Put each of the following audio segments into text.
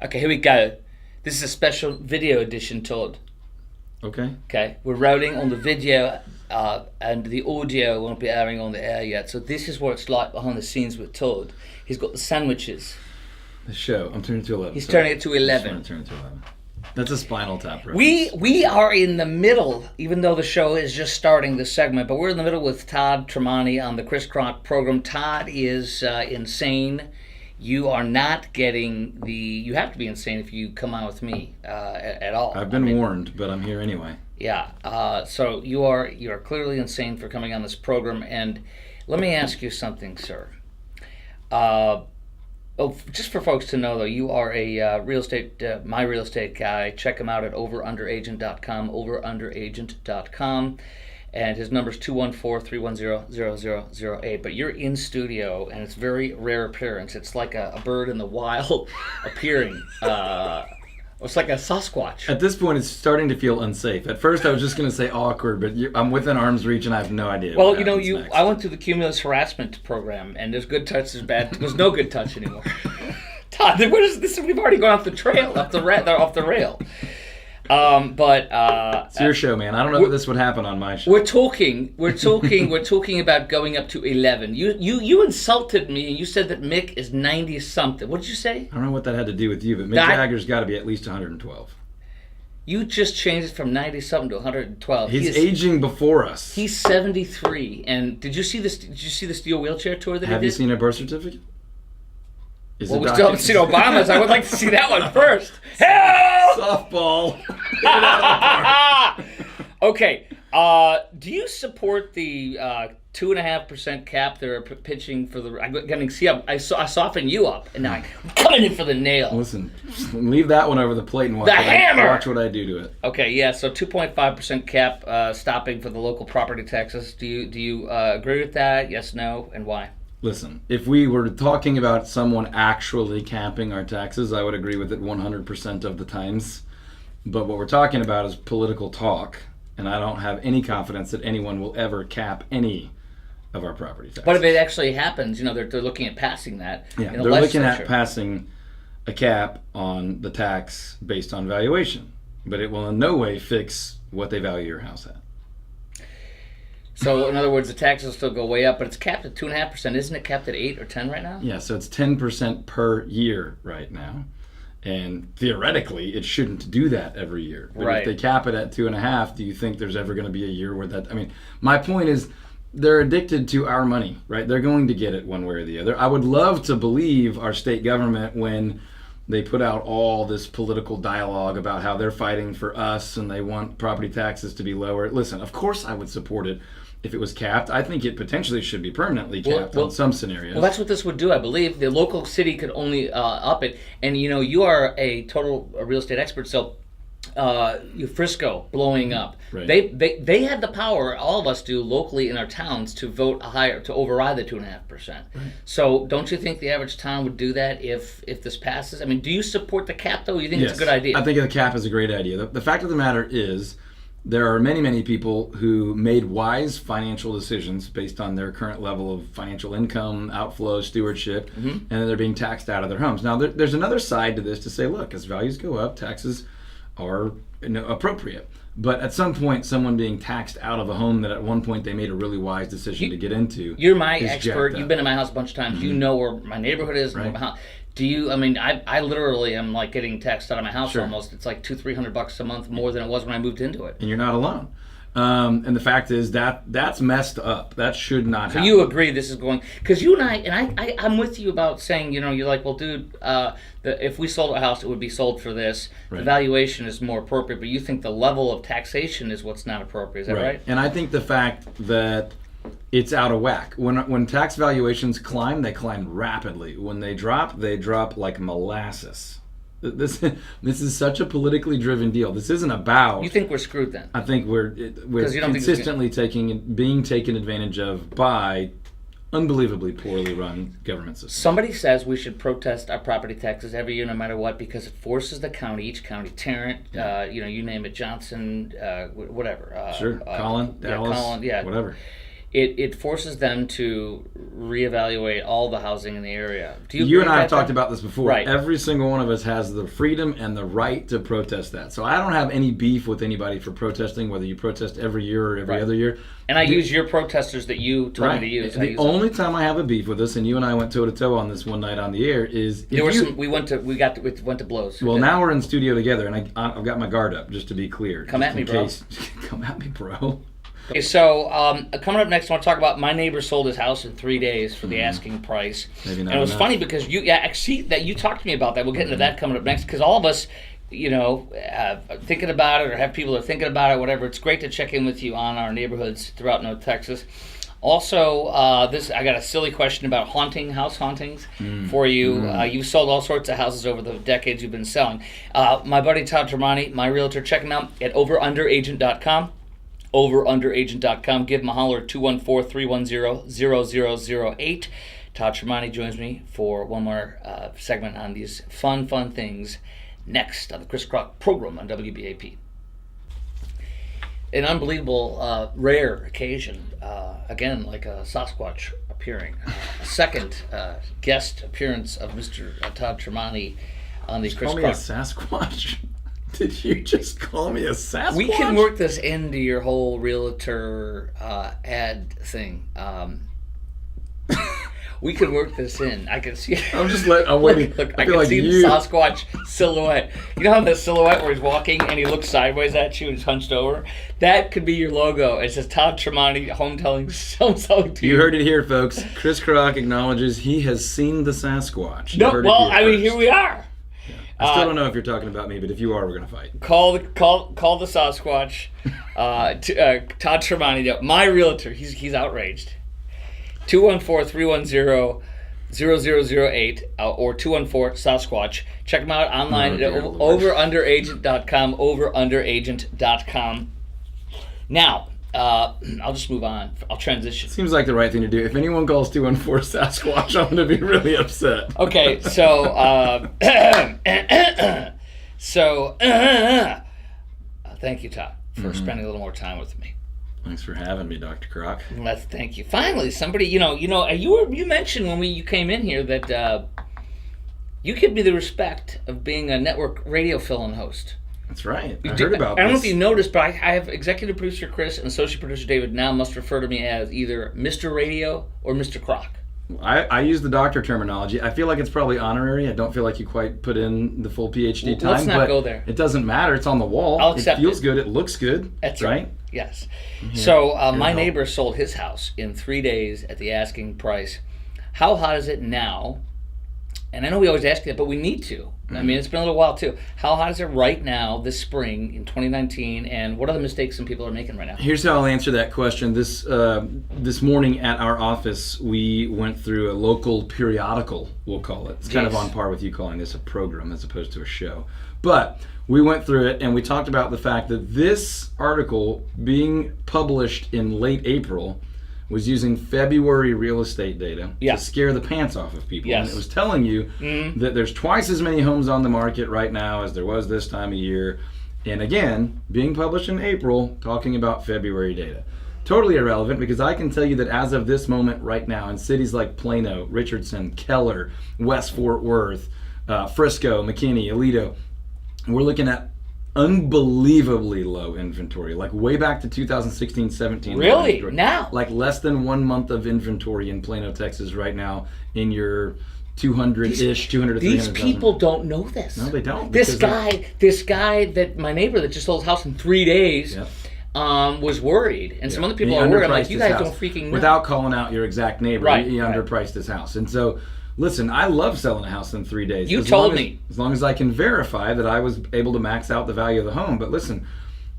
Okay, here we go. This is a special video edition, Todd. Okay. Okay, we're routing on the video, and the audio won't be airing on the air yet. So this is what it's like behind the scenes with Todd. He's got the sandwiches. The show. I'm turning to 11. He's turning it to I'm 11. turning to 11. That's a Spinal Tap reference. We are in the middle, even though the show is just starting this segment, but we're in the middle with Todd Tremonti on the Chris Krok program. Todd is insane. You are not getting the. You have to be insane if you come on with me at all. I've been warned, but I'm here anyway. Yeah. So you are clearly insane for coming on this program. And let me ask you something, sir. Just for folks to know, though, you are a real estate, my real estate guy. Check him out at overunderagent.com, overunderagent.com. And his number is 214-310-0008. But you're in studio, and it's very rare appearance. It's like a bird in the wild appearing. It's like a Sasquatch. At this point, it's starting to feel unsafe. At first, I was just going to say awkward, but I'm within arm's reach, and I have no idea. Well, what happens next. I went through the cumulus harassment program, and there's good touch, there's bad. There's no good touch anymore. Todd, what is this? We've already gone off the trail, off the rail. It's your show, man. I don't know if this would happen on my show. We're talking about going up to 11. You insulted me, and you said that Mick is 90 something. What did you say? I don't know what that had to do with you, but Mick Jagger's got to be at least 112. You just changed it from 90 something to 112. He's aging before us. He's 73. And did you see this? Did you see the steel wheelchair tour that he did? Have you seen a birth certificate? Well, we still haven't seen Obama's. I would like to see that one first. Help! Softball. Okay. Do you support the 2.5% cap they're pitching for the? I'm getting I soften you up, and now I'm coming in for the nail. Listen, leave that one over the plate and watch watch what I do to it. Okay, yeah. So 2.5% cap stopping for the local property taxes. Do you agree with that? Yes, no, and why? Listen, if we were talking about someone actually capping our taxes, I would agree with it 100% of the times. But what we're talking about is political talk, and I don't have any confidence that anyone will ever cap any of our property taxes. But if it actually happens, they're looking at passing that. Yeah, they're looking at passing a cap on the tax based on valuation, but it will in no way fix what they value your house at. So, in other words, the taxes will still go way up, but it's capped at 2.5%. Isn't it capped at 8 or 10 right now? Yeah, so it's 10% per year right now. And theoretically, it shouldn't do that every year. But right. If they cap it at 2.5, do you think there's ever going to be a year where that... I mean, my point is, they're addicted to our money, right? They're going to get it one way or the other. I would love to believe our state government when they put out all this political dialogue about how they're fighting for us and they want property taxes to be lower. Listen, of course I would support it if it was capped. I think it potentially should be permanently capped on some scenarios. Well, that's what this would do, I believe. The local city could only up it. And, you are a total real estate expert, so Frisco blowing up. Right. They had the power, all of us do, locally in our towns, to vote to override the 2.5%. Right. So don't you think the average town would do that if this passes? I mean, do you support the cap, though? You think Yes, it's a good idea? I think the cap is a great idea. The fact of the matter is, there are many, many people who made wise financial decisions based on their current level of financial income, outflow, stewardship, and then they're being taxed out of their homes. Now, there's another side to this to say, look, as values go up, taxes are appropriate. But at some point, someone being taxed out of a home that at one point they made a really wise decision to get into. You're my expert. You've been in my house a bunch of times. You know where my neighborhood is. Right. My house. Do you? I mean, I literally am like getting taxed out of my house Sure. almost. It's like $200-300 a month more than it was when I moved into it. And you're not alone. And the fact is that's messed up. That should not happen. So you agree this is going, because you and I'm with you about saying, you're like, well, dude, if we sold a house, it would be sold for this. Right. The valuation is more appropriate, but you think the level of taxation is what's not appropriate. Is that right? And I think the fact that it's out of whack. When tax valuations climb, they climb rapidly. When they drop like molasses. This is such a politically driven deal. This isn't about. You think we're screwed then? I think we're consistently being taken advantage of by unbelievably poorly run government systems. Somebody says we should protest our property taxes every year, no matter what, because it forces each county, Tarrant, you name it, Johnson, whatever. Sure, Collin, Dallas, Collin, whatever. it forces them to reevaluate all the housing in the area. Do You and agree I with have that, talked Todd? about this before. Right. Every single one of us has the freedom and the right to protest that. So I don't have any beef with anybody for protesting, whether you protest every year or every other year. And I use your protesters that you told me to use. The only time I have a beef with this, and you and I went toe to toe on this one night on the air, is we went to blows. Well, now we're in studio together, and I've got my guard up, just to be clear. Come at me, bro. Come at me, bro. Okay, so coming up next, I want to talk about my neighbor sold his house in 3 days for the asking price. Maybe not and it was enough. funny because you talked to me about that. We'll get into that coming up next because all of us, thinking about it or have people that are thinking about it, whatever. It's great to check in with you on our neighborhoods throughout North Texas. Also, I got a silly question about house hauntings for you. You've sold all sorts of houses over the decades you've been selling. My buddy Todd Tremonti, my realtor, check him out at overunderagent.com. Overunderagent.com. Give him a holler at 214-310-0008. Todd Tremonti joins me for one more segment on these fun things next on the Chris Krok program on WBAP. An unbelievable, rare occasion, again, like a Sasquatch appearing. A second guest appearance of Mr. Todd Tremonti on the Chris Call me a Krok. Sasquatch? Did you just call me a Sasquatch? We can work this into your whole realtor ad thing. We can work this in. I can see. I'm waiting. Look, I I feel can like see you. the Sasquatch silhouette. You know how the silhouette where he's walking and he looks sideways at you and he's hunched over? That could be your logo. It says Todd Tremonti, home selling to you. You heard it here, folks. Chris Krok acknowledges he has seen the Sasquatch. You No, heard it well, here I mean, first. here we are. I still don't know if you're talking about me, but if you are, we're gonna fight. Call the Sasquatch. Todd Tremonti, my realtor. He's outraged. 214-310-0008 or 214-SASQUATCH. Check them out online at overunderagent.com, overunderagent.com. Now, I'll just move on. I'll transition. Seems like the right thing to do. If anyone calls 214 Sasquatch, I'm going to be really upset. Okay, so thank you, Todd, for spending a little more time with me. Thanks for having me, Dr. Krok. Thank you. Finally, somebody, you mentioned when you came in here that you give me the respect of being a network radio fill-in host. That's right. I heard about I don't know this. if you noticed, but I have executive producer Chris and associate producer David now must refer to me as either Mr. Radio or Mr. Krok. I use the doctor terminology. I feel like it's probably honorary. I don't feel like you quite put in the full PhD time. Let's not but go there. It doesn't matter. It's on the wall. I'll accept it. Feels it. good. It looks good. That's right. Yes. So my help. neighbor sold his house in 3 days at the asking price. How hot is it now? And I know we always ask you that, but we need to. I mean, it's been a little while too. How hot is it right now, this spring in 2019, and what are the mistakes some people are making right now? Here's how I'll answer that question. This morning at our office, we went through a local periodical, we'll call it. It's kind of on par with you calling this a program as opposed to a show. But we went through it and we talked about the fact that this article being published in late April was using February real estate data to scare the pants off of people. Yes. And it was telling you that there's twice as many homes on the market right now as there was this time of year. And again, being published in April, talking about February data. Totally irrelevant because I can tell you that as of this moment right now in cities like Plano, Richardson, Keller, West Fort Worth, Frisco, McKinney, Aledo, we're looking at unbelievably low inventory, like way back to 2016-17. Really? Now? Like less than 1 month of inventory in Plano, Texas right now in your 200-ish, 200 to 300. These people don't know this. No, they don't. This guy, that my neighbor that just sold his house in 3 days, was worried, and some other people are worried. I'm like, you guys don't freaking know. Without calling out your exact neighbor, he right. underpriced his house, and so. Listen, I love selling a house in 3 days. You told me. As long as I can verify that I was able to max out the value of the home. But listen,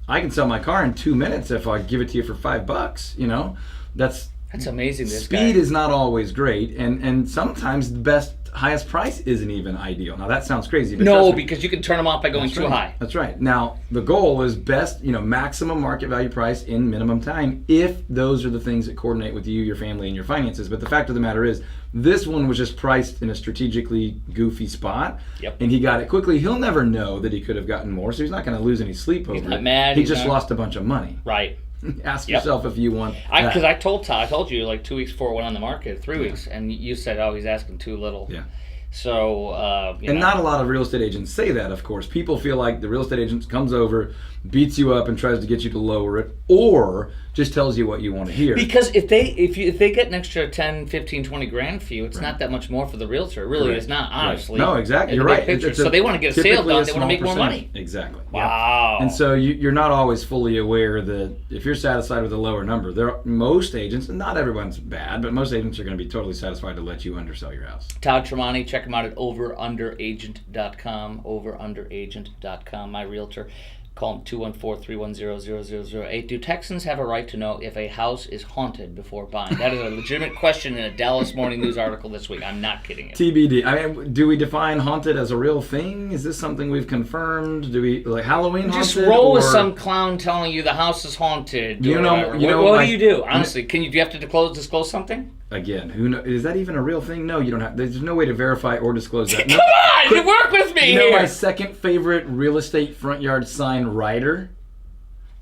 I can sell my car in 2 minutes if I give it to you for $5. You know, that's amazing. Speed is not always great, and sometimes the highest price isn't even ideal. Now that sounds crazy, but no, because you can turn them off by going too high. That's right. Now the goal is maximum market value price in minimum time, if those are the things that coordinate with you, your family, and your finances. But the fact of the matter is, this one was just priced in a strategically goofy spot, and he got it quickly. He'll never know that he could have gotten more, so he's not going to lose any sleep over it. He's not mad. He just lost a bunch of money. Right. Ask yourself if you want that. Because I told you like 2 weeks before it went on the market, 3 weeks, and you said, "Oh, he's asking too little." Yeah. So, not a lot of real estate agents say that, of course. People feel like the real estate agent comes over, beats you up, and tries to get you to lower it, or just tells you what you want to hear. Because if they get an extra 10, 15, 20 grand for you, it's not that much more for the realtor. It really is not, honestly. No, exactly. You're right. So they want to get a sale done. They want to make more money. Exactly. Wow. Yeah. And so you're not always fully aware that if you're satisfied with a lower number, most agents, and not everyone's bad, but most agents are going to be totally satisfied to let you undersell your house. Todd Tremonti, check him out at overunderagent.com, overunderagent.com, my realtor. Call him 214-310-0008. Do Texans have a right to know if a house is haunted before buying? That is a legitimate question in a Dallas Morning News article this week. I'm not kidding you. TBD. I mean, do we define haunted as a real thing? Is this something we've confirmed? Do we like Halloween haunted? Just roll with some clown telling you the house is haunted. What do you do? Honestly, do you have to disclose something? Again, who knows? Is that even a real thing? No, you don't have. There's no way to verify or disclose that. Come on, you work with me here. You know my second favorite real estate front yard sign writer?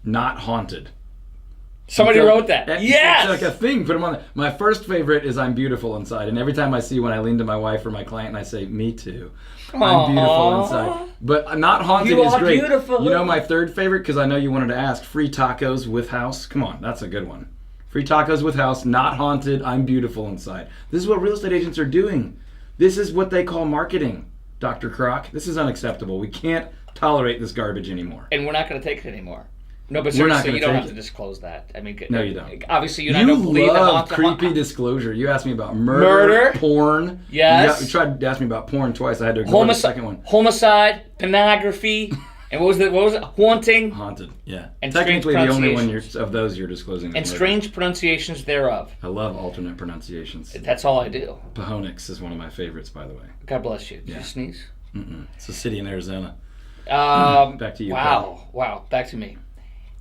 Not haunted. Somebody wrote that. Yes! It's like a thing. Put them on there. My first favorite is I'm beautiful inside. And every time I see one, I lean to my wife or my client and I say, me too. I'm beautiful inside. But not haunted is great. Beautiful. You know my third favorite? Because I know you wanted to ask. Free tacos with house. Come on, that's a good one. Free tacos with house, not haunted, I'm beautiful inside. This is what real estate agents are doing. This is what they call marketing, Dr. Krok. This is unacceptable. We can't tolerate this garbage anymore. And we're not going to take it anymore. No, but seriously, you don't have to disclose that. I mean, no, you don't. Obviously, you don't believe in love creepy disclosure. You asked me about murder, porn. Yes. You tried to ask me about porn twice. I had to ignore the second one. Homicide, pornography. And what was it? Haunting? Haunted, yeah. And technically the only one of those you're disclosing. And strange pronunciations thereof. I love alternate pronunciations. That's all I do. Pahonix is one of my favorites, by the way. God bless you. Did you sneeze? Mm-mm. It's a city in Arizona. Back to you. Wow. Back to me.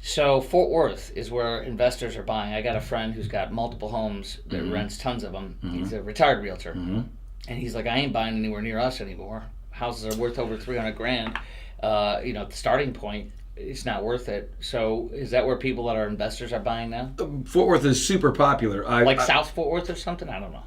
So Fort Worth is where investors are buying. I got a friend who's got multiple homes that rents tons of them. He's a retired realtor. And he's like, I ain't buying anywhere near us anymore. Houses are worth over 300 grand. The starting point, it's not worth it. So is that where people that are investors are buying now? Fort Worth is super popular. South Fort Worth or something? I don't know.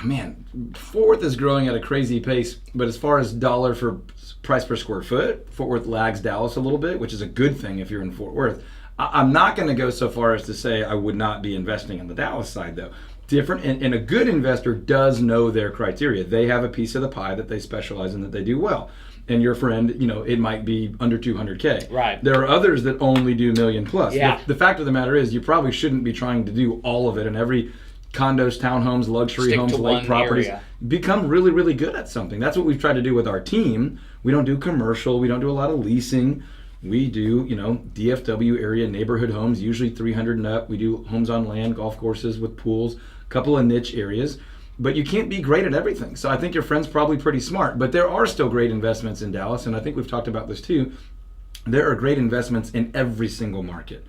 Man, Fort Worth is growing at a crazy pace. But as far as dollar for price per square foot, Fort Worth lags Dallas a little bit, which is a good thing if you're in Fort Worth. I'm not going to go so far as to say I would not be investing in the Dallas side, though. Different, and a good investor does know their criteria. They have a piece of the pie that they specialize in, that they do well. And your friend, it might be under 200K. Right. There are others that only do million plus. Yeah. The fact of the matter is, you probably shouldn't be trying to do all of it in every condos, townhomes, luxury homes, lake properties. Area. Become really, really good at something. That's what we've tried to do with our team. We don't do commercial. We don't do a lot of leasing. We do, DFW area neighborhood homes, usually 300 and up. We do homes on land, golf courses with pools, a couple of niche areas. But you can't be great at everything. So I think your friend's probably pretty smart. But there are still great investments in Dallas, and I think we've talked about this too. There are great investments in every single market.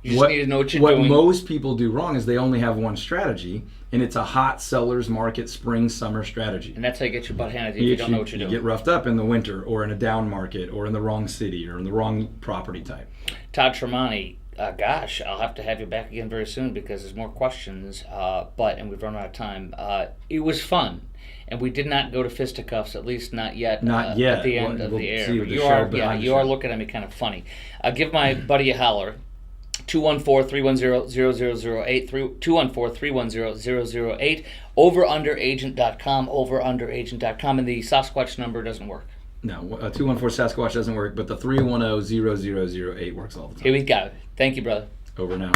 You just need to know what you're doing. What most people do wrong is they only have one strategy, and it's a hot seller's market spring, summer strategy. And that's how you get your butt handed if you don't know what you're doing. You get roughed up in the winter, or in a down market, or in the wrong city, or in the wrong property type. Todd Tremonti, I'll have to have you back again very soon because there's more questions, and we've run out of time. It was fun. And we did not go to fisticuffs, at least not yet. Not yet. At the end of the air. See you are looking at me kind of funny. Give my buddy a holler. 214-310-0008, 214-310-0008, overunderagent.com, overunderagent.com, and the Sasquatch number doesn't work. No, 214 Sasquatch doesn't work, but the 310-0008 works all the time. Here we go. Thank you, brother. Over now.